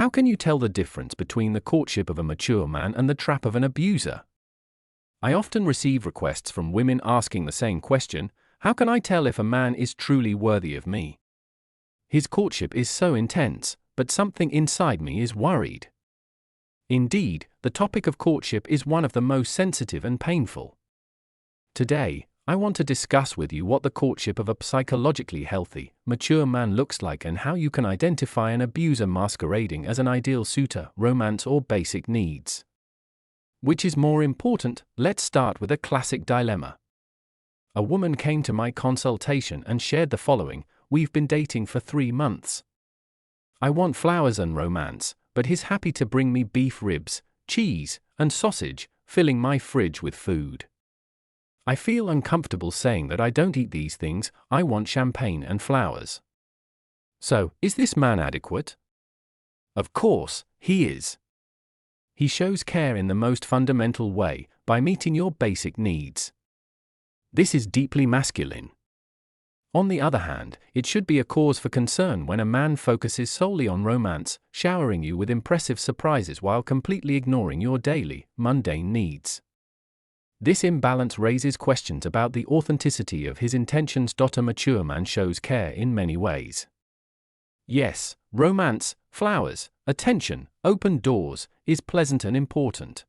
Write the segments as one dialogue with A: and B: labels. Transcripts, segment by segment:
A: How can you tell the difference between the courtship of a mature man and the trap of an abuser? I often receive requests from women asking the same question: how can I tell if a man is truly worthy of me? His courtship is so intense, but something inside me is worried. Indeed, the topic of courtship is one of the most sensitive and painful. Today, I want to discuss with you what the courtship of a psychologically healthy, mature man looks like and how you can identify an abuser masquerading as an ideal suitor, romance, or basic needs. Which is more important? Let's start with a classic dilemma. A woman came to my consultation and shared the following: we've been dating for 3 months. I want flowers and romance, but he's happy to bring me beef ribs, cheese, and sausage, filling my fridge with food. I feel uncomfortable saying that I don't eat these things. I want champagne and flowers. So, is this man adequate? Of course, he is. He shows care in the most fundamental way, by meeting your basic needs. This is deeply masculine. On the other hand, it should be a cause for concern when a man focuses solely on romance, showering you with impressive surprises while completely ignoring your daily, mundane needs. This imbalance raises questions about the authenticity of his intentions. A mature man shows care in many ways. Yes, romance, flowers, attention, open doors, is pleasant and important.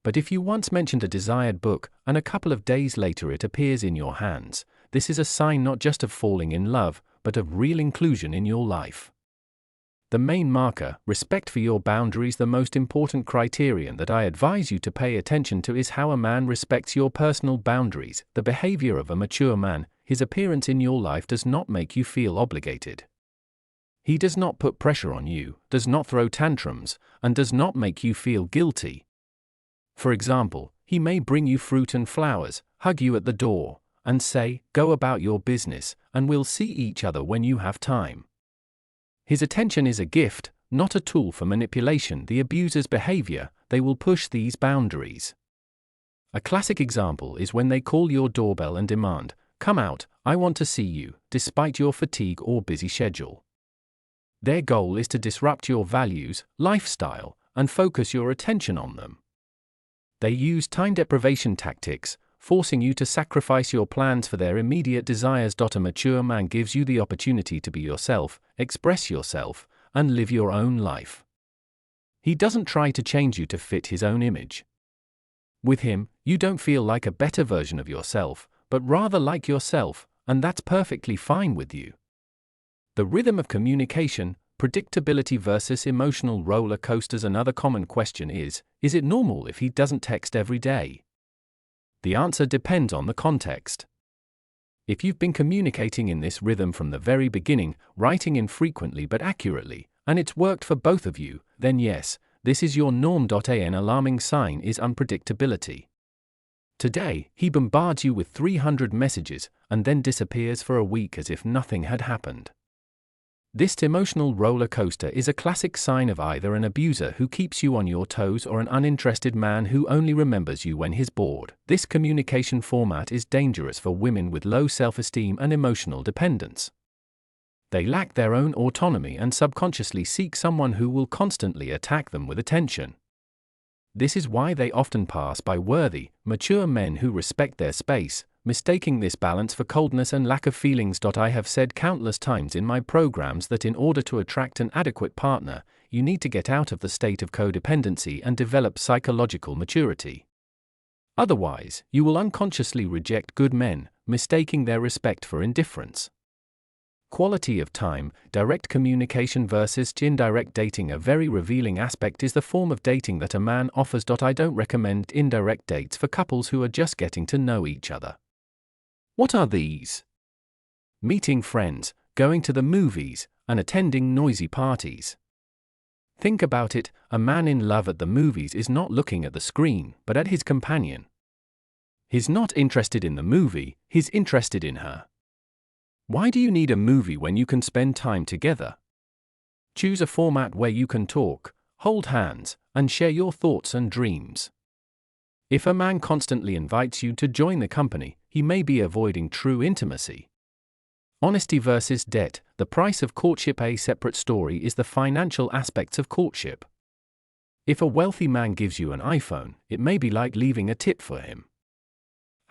A: But if you once mentioned a desired book, and a couple of days later it appears in your hands, this is a sign not just of falling in love, but of real inclusion in your life. The main marker, respect for your boundaries. The most important criterion that I advise you to pay attention to is how a man respects your personal boundaries. The behavior of a mature man, his appearance in your life does not make you feel obligated. He does not put pressure on you, does not throw tantrums, and does not make you feel guilty. For example, he may bring you fruit and flowers, hug you at the door, and say, "Go about your business, and we'll see each other when you have time." His attention is a gift, not a tool for manipulation. The abuser's behavior, they will push these boundaries. A classic example is when they call your doorbell and demand, "Come out, I want to see you," despite your fatigue or busy schedule. Their goal is to disrupt your values, lifestyle, and focus your attention on them. They use time deprivation tactics, forcing you to sacrifice your plans for their immediate desires. A mature man gives you the opportunity to be yourself, express yourself, and live your own life. He doesn't try to change you to fit his own image. With him, you don't feel like a better version of yourself, but rather like yourself, and that's perfectly fine with you. The rhythm of communication, predictability versus emotional roller coasters. Another common question is it normal if he doesn't text every day? The answer depends on the context. If you've been communicating in this rhythm from the very beginning, writing infrequently but accurately, and it's worked for both of you, then yes, this is your norm. An alarming sign is unpredictability. Today, he bombards you with 300 messages, and then disappears for a week as if nothing had happened. This emotional roller coaster is a classic sign of either an abuser who keeps you on your toes or an uninterested man who only remembers you when he's bored. This communication format is dangerous for women with low self-esteem and emotional dependence. They lack their own autonomy and subconsciously seek someone who will constantly attack them with attention. This is why they often pass by worthy, mature men who respect their space, mistaking this balance for coldness and lack of feelings. I have said countless times in my programs that in order to attract an adequate partner, you need to get out of the state of codependency and develop psychological maturity. Otherwise, you will unconsciously reject good men, mistaking their respect for indifference. Quality of time, direct communication versus indirect dating. A very revealing aspect is the form of dating that a man offers. I don't recommend indirect dates for couples who are just getting to know each other. What are these? Meeting friends, going to the movies, and attending noisy parties. Think about it, a man in love at the movies is not looking at the screen, but at his companion. He's not interested in the movie, he's interested in her. Why do you need a movie when you can spend time together? Choose a format where you can talk, hold hands, and share your thoughts and dreams. If a man constantly invites you to join the company, he may be avoiding true intimacy. Honesty versus debt. The price of courtship. A separate story is the financial aspects of courtship. If a wealthy man gives you an iPhone, it may be like leaving a tip for him.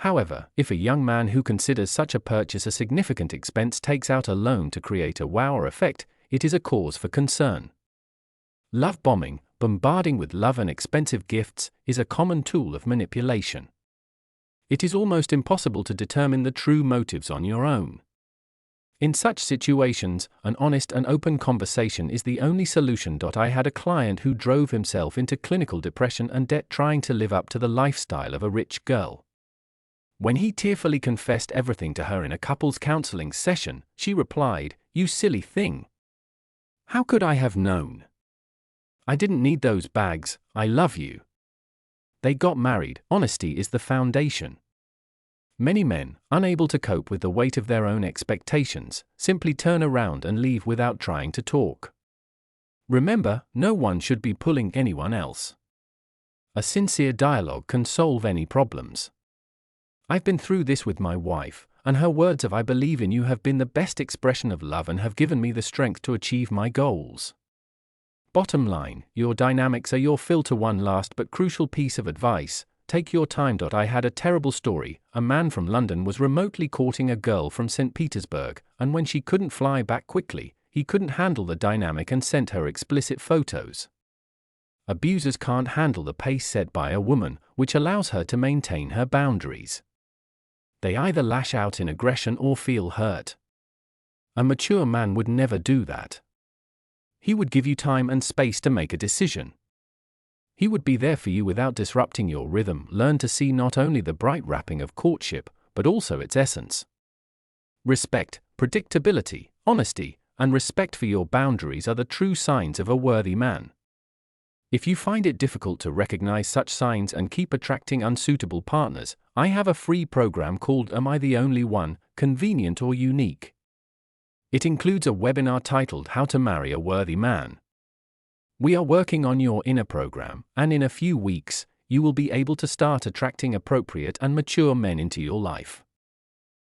A: However, if a young man who considers such a purchase a significant expense takes out a loan to create a wow effect, it is a cause for concern. Love bombing, bombarding with love and expensive gifts, is a common tool of manipulation. It is almost impossible to determine the true motives on your own. In such situations, an honest and open conversation is the only solution. I had a client who drove himself into clinical depression and debt trying to live up to the lifestyle of a rich girl. When he tearfully confessed everything to her in a couples counseling session, she replied, "You silly thing. How could I have known? I didn't need those bags, I love you." They got married. Honesty is the foundation. Many men, unable to cope with the weight of their own expectations, simply turn around and leave without trying to talk. Remember, no one should be pulling anyone else. A sincere dialogue can solve any problems. I've been through this with my wife, and her words of "I believe in you" have been the best expression of love and have given me the strength to achieve my goals. Bottom line, your dynamics are your filter. One last but crucial piece of advice: take your time. I had a terrible story. A man from London was remotely courting a girl from St. Petersburg, and when she couldn't fly back quickly, he couldn't handle the dynamic and sent her explicit photos. Abusers can't handle the pace set by a woman, which allows her to maintain her boundaries. They either lash out in aggression or feel hurt. A mature man would never do that. He would give you time and space to make a decision. He would be there for you without disrupting your rhythm. Learn to see not only the bright wrapping of courtship, but also its essence. Respect, predictability, honesty, and respect for your boundaries are the true signs of a worthy man. If you find it difficult to recognize such signs and keep attracting unsuitable partners, I have a free program called "Am I the Only One? Convenient or Unique?" It includes a webinar titled "How to Marry a Worthy Man." We are working on your inner program, and in a few weeks, you will be able to start attracting appropriate and mature men into your life.